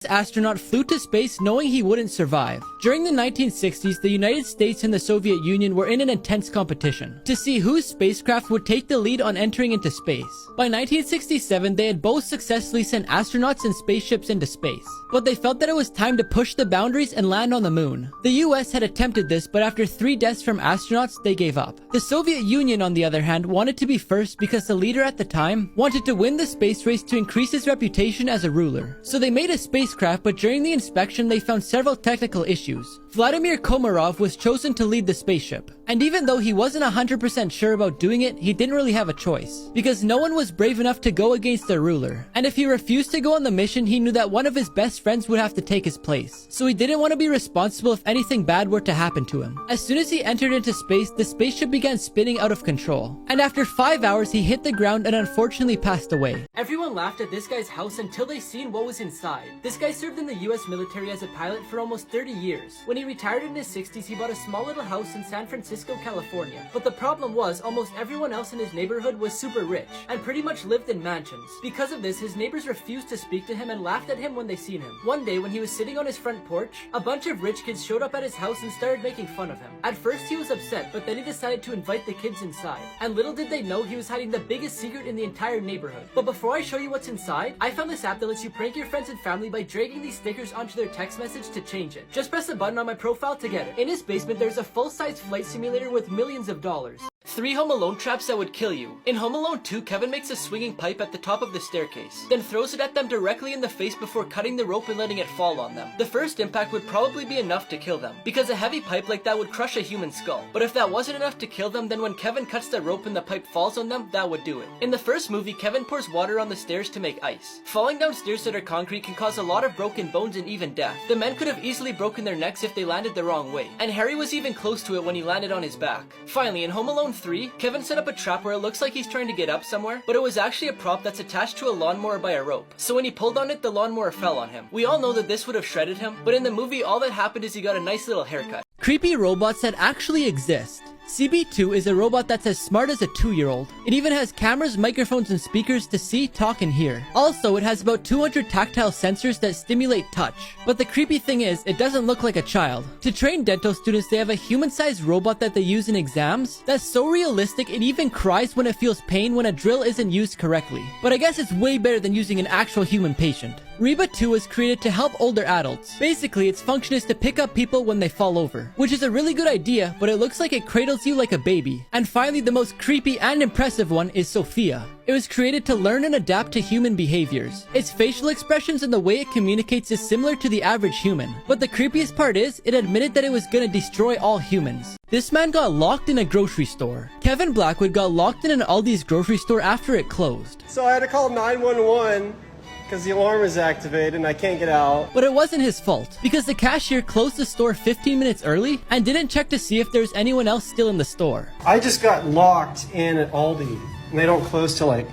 Astronaut flew to space knowing he wouldn't survive. During the 1960s, the United States and the Soviet Union were in an intense competition to see whose spacecraft would take the lead on entering into space. By 1967, they had both successfully sent astronauts and spaceships into space, but they felt that it was time to push the boundaries and land on the moon. The US had attempted this, but after 3 deaths from astronauts, they gave up. The Soviet Union, on the other hand, wanted to be first because the leader at the time wanted to win the space race to increase his reputation as a ruler. So they made a spacecraft, but during the inspection they found several technical issues. Vladimir Komarov was chosen to lead the spaceship, and even though he wasn't 100% sure about doing it, he didn't really have a choice, because no one was brave enough to go against their ruler, and if he refused to go on the mission, he knew that one of his best friends would have to take his place, so he didn't want to be responsible if anything bad were to happen to him. As soon as he entered into space, the spaceship began spinning out of control, and after 5 hours he hit the ground and unfortunately passed away. Everyone laughed at this guy's house until they seen what was inside. This guy served in the US military as a pilot for almost 30 years. When he retired in his 60s, he bought a small little house in San Francisco, California. But the problem was, almost everyone else in his neighborhood was super rich, and pretty much lived in mansions. Because of this, his neighbors refused to speak to him and laughed at him when they seen him. One day, when he was sitting on his front porch, a bunch of rich kids showed up at his house and started making fun of him. At first, he was upset, but then he decided to invite the kids inside. And little did they know, he was hiding the biggest secret in the entire neighborhood. But before I show you what's inside, I found this app that lets you prank your friends and family by dragging these stickers onto their text message to change it. Just press a button on my profile to get it. In his basement, there's a full-size flight simulator with millions of dollars. 3 Home Alone traps that would kill you. In Home Alone 2, Kevin makes a swinging pipe at the top of the staircase, then throws it at them directly in the face before cutting the rope and letting it fall on them. The first impact would probably be enough to kill them, because a heavy pipe like that would crush a human skull. But if that wasn't enough to kill them, then when Kevin cuts the rope and the pipe falls on them, that would do it. In the first movie, Kevin pours water on the stairs to make ice. Falling down stairs that are concrete can cause a lot of broken bones and even death. The men could have easily broken their necks if they landed the wrong way, and Harry was even close to it when he landed on his back. Finally, in Home Alone 3, Kevin set up a trap where it looks like he's trying to get up somewhere, but it was actually a prop that's attached to a lawnmower by a rope. So when he pulled on it, the lawnmower fell on him. We all know that this would have shredded him, but in the movie, all that happened is he got a nice little haircut. Creepy robots that actually exist. CB2 is a robot that's as smart as a 2-year-old. It even has cameras, microphones, and speakers to see, talk, and hear. Also, it has about 200 tactile sensors that stimulate touch. But the creepy thing is, it doesn't look like a child. To train dental students, they have a human-sized robot that they use in exams that's so realistic it even cries when it feels pain when a drill isn't used correctly. But I guess it's way better than using an actual human patient. Reba 2 was created to help older adults. Basically, its function is to pick up people when they fall over, which is a really good idea, but it looks like it cradles you like a baby. And finally, the most creepy and impressive one is Sophia. It was created to learn and adapt to human behaviors. Its facial expressions and the way it communicates is similar to the average human. But the creepiest part is, it admitted that it was gonna destroy all humans. This man got locked in a grocery store. Kevin Blackwood got locked in an Aldi's grocery store after it closed. So I had to call 911 because the alarm is activated and I can't get out. But it wasn't his fault, because the cashier closed the store 15 minutes early and didn't check to see if there's anyone else still in the store. I just got locked in at Aldi and they don't close till like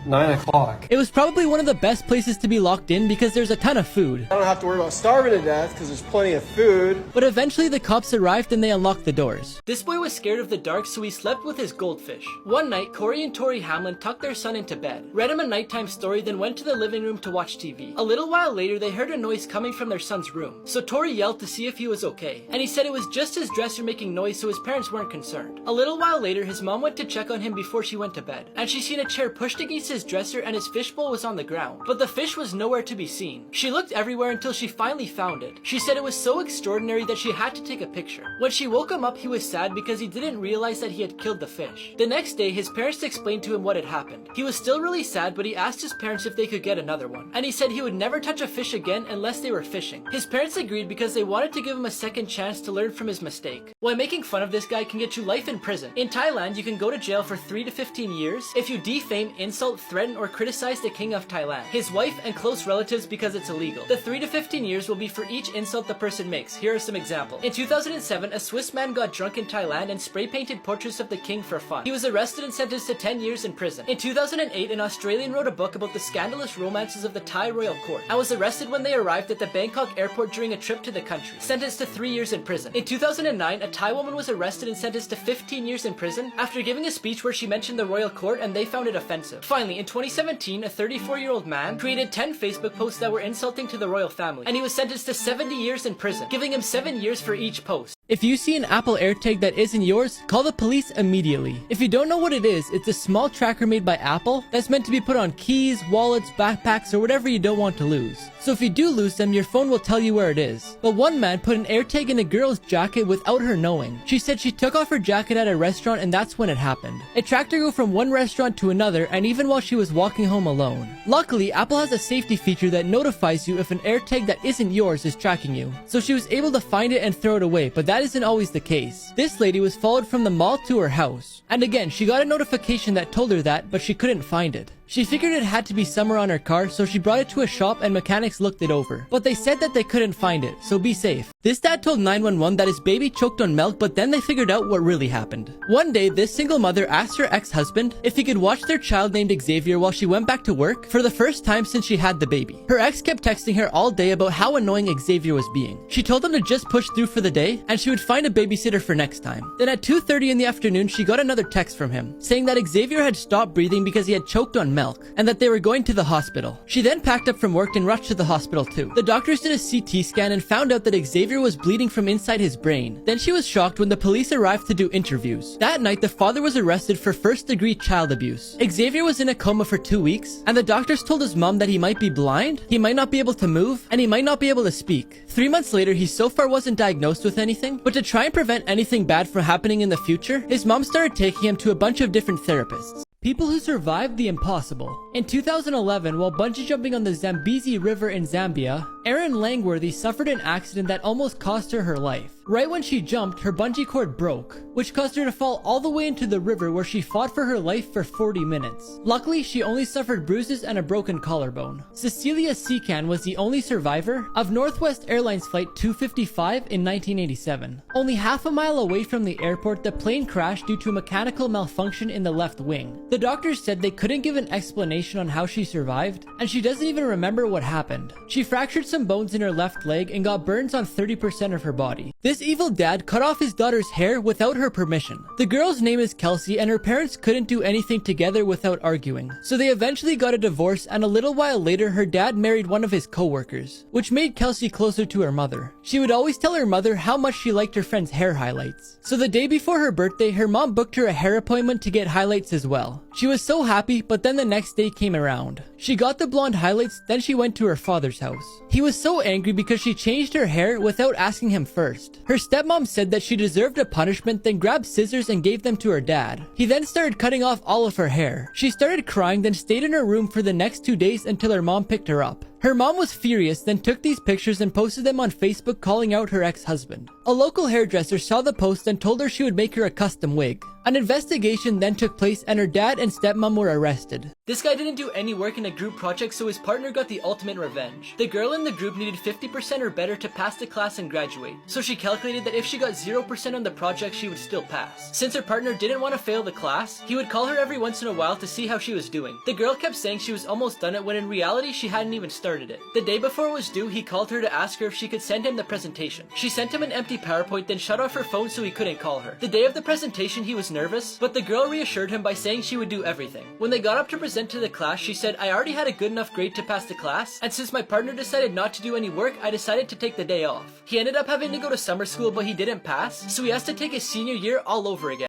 9 o'clock. It was probably one of the best places to be locked in because there's a ton of food. I don't have to worry about starving to death because there's plenty of food. But eventually the cops arrived and they unlocked the doors. This boy was scared of the dark, so he slept with his goldfish. One night, Corey and Tori Hamlin tucked their son into bed, read him a nighttime story, then went to the living room to watch TV. A little while later, they heard a noise coming from their son's room. So Tori yelled to see if he was okay, and he said it was just his dresser making noise, so his parents weren't concerned. A little while later, his mom went to check on him before she went to bed, and she seen a chair pushed against his dresser and his fishbowl was on the ground, but the fish was nowhere to be seen. She looked everywhere until she finally found it. She said it was so extraordinary that she had to take a picture. When she woke him up, he was sad because he didn't realize that he had killed the fish. The next day, his parents explained to him what had happened. He was still really sad, but he asked his parents if they could get another one, and he said he would never touch a fish again unless they were fishing. His parents agreed because they wanted to give him a second chance to learn from his mistake. Why making fun of this guy can get you life in prison. In Thailand, you can go to jail for 3 to 15 years if you defame, insult, threaten, or criticize the king of Thailand, his wife, and close relatives because it's illegal. The 3 to 15 years will be for each insult the person makes. Here are some examples. In 2007, a Swiss man got drunk in Thailand and spray painted portraits of the king for fun. He was arrested and sentenced to 10 years in prison. In 2008, an Australian wrote a book about the scandalous romances of the Thai royal court and was arrested when they arrived at the Bangkok airport during a trip to the country, sentenced to 3 years in prison. In 2009, a Thai woman was arrested and sentenced to 15 years in prison after giving a speech where she mentioned the royal court and they found it offensive. Finally, Finally, in 2017, a 34-year-old man created 10 Facebook posts that were insulting to the royal family, and he was sentenced to 70 years in prison, giving him 7 years for each post. If you see an Apple AirTag that isn't yours, call the police immediately. If you don't know what it is, it's a small tracker made by Apple that's meant to be put on keys, wallets, backpacks, or whatever you don't want to lose. So if you do lose them, your phone will tell you where it is. But one man put an AirTag in a girl's jacket without her knowing. She said she took off her jacket at a restaurant and that's when it happened. It tracked her go from one restaurant to another, and even while she was walking home alone. Luckily, Apple has a safety feature that notifies you if an AirTag that isn't yours is tracking you. So she was able to find it and throw it away, but that isn't always the case. This lady was followed from the mall to her house. And again, she got a notification that told her that, but she couldn't find it. She figured it had to be somewhere on her car, so she brought it to a shop and mechanics looked it over. But they said that they couldn't find it, so be safe. This dad told 911 that his baby choked on milk, but then they figured out what really happened. One day, this single mother asked her ex-husband if he could watch their child named Xavier while she went back to work for the first time since she had the baby. Her ex kept texting her all day about how annoying Xavier was being. She told him to just push through for the day, and she would find a babysitter for next time. Then at 2:30 in the afternoon, she got another text from him, saying that Xavier had stopped breathing because he had choked on milk, and that they were going to the hospital. She then packed up from work and rushed to the hospital too. The doctors did a CT scan and found out that Xavier was bleeding from inside his brain. Then she was shocked when the police arrived to do interviews. That night, the father was arrested for first-degree child abuse. Xavier was in a coma for 2 weeks, and the doctors told his mom that he might be blind, he might not be able to move, and he might not be able to speak. 3 months later, he so far wasn't diagnosed with anything, but to try and prevent anything bad from happening in the future, his mom started taking him to a bunch of different therapists. People who survived the impossible. In 2011, while bungee jumping on the Zambezi River in Zambia, Erin Langworthy suffered an accident that almost cost her her life. Right when she jumped, her bungee cord broke, which caused her to fall all the way into the river where she fought for her life for 40 minutes. Luckily, she only suffered bruises and a broken collarbone. Cecilia Secan was the only survivor of Northwest Airlines Flight 255 in 1987. Only half a mile away from the airport, the plane crashed due to a mechanical malfunction in the left wing. The doctors said they couldn't give an explanation on how she survived, and she doesn't even remember what happened. She fractured some bones in her left leg and got burns on 30% of her body. This evil dad cut off his daughter's hair without her permission. The girl's name is Kelsey, and her parents couldn't do anything together without arguing. So they eventually got a divorce, and a little while later, her dad married one of his co-workers, which made Kelsey closer to her mother. She would always tell her mother how much she liked her friend's hair highlights. So the day before her birthday, her mom booked her a hair appointment to get highlights as well. She was so happy, but then the next day came around. She got the blonde highlights, then she went to her father's house. He was so angry because she changed her hair without asking him first. Her stepmom said that she deserved a punishment, then grabbed scissors and gave them to her dad. He then started cutting off all of her hair. She started crying, then stayed in her room for the next 2 days until her mom picked her up. Her mom was furious, then took these pictures and posted them on Facebook calling out her ex-husband. A local hairdresser saw the post and told her she would make her a custom wig. An investigation then took place and her dad and stepmom were arrested. This guy didn't do any work in a group project, so his partner got the ultimate revenge. The girl in the group needed 50% or better to pass the class and graduate, so she calculated that if she got 0% on the project, she would still pass. Since her partner didn't want to fail the class, he would call her every once in a while to see how she was doing. The girl kept saying she was almost done it when in reality she hadn't even started it. The day before it was due, he called her to ask her if she could send him the presentation. She sent him an empty PowerPoint, then shut off her phone so he couldn't call her. The day of the presentation, he was nervous, but the girl reassured him by saying she would do everything. When they got up to present to the class, she said, "I already had a good enough grade to pass the class, and since my partner decided not to do any work, I decided to take the day off." He ended up having to go to summer school, but he didn't pass, so he has to take his senior year all over again.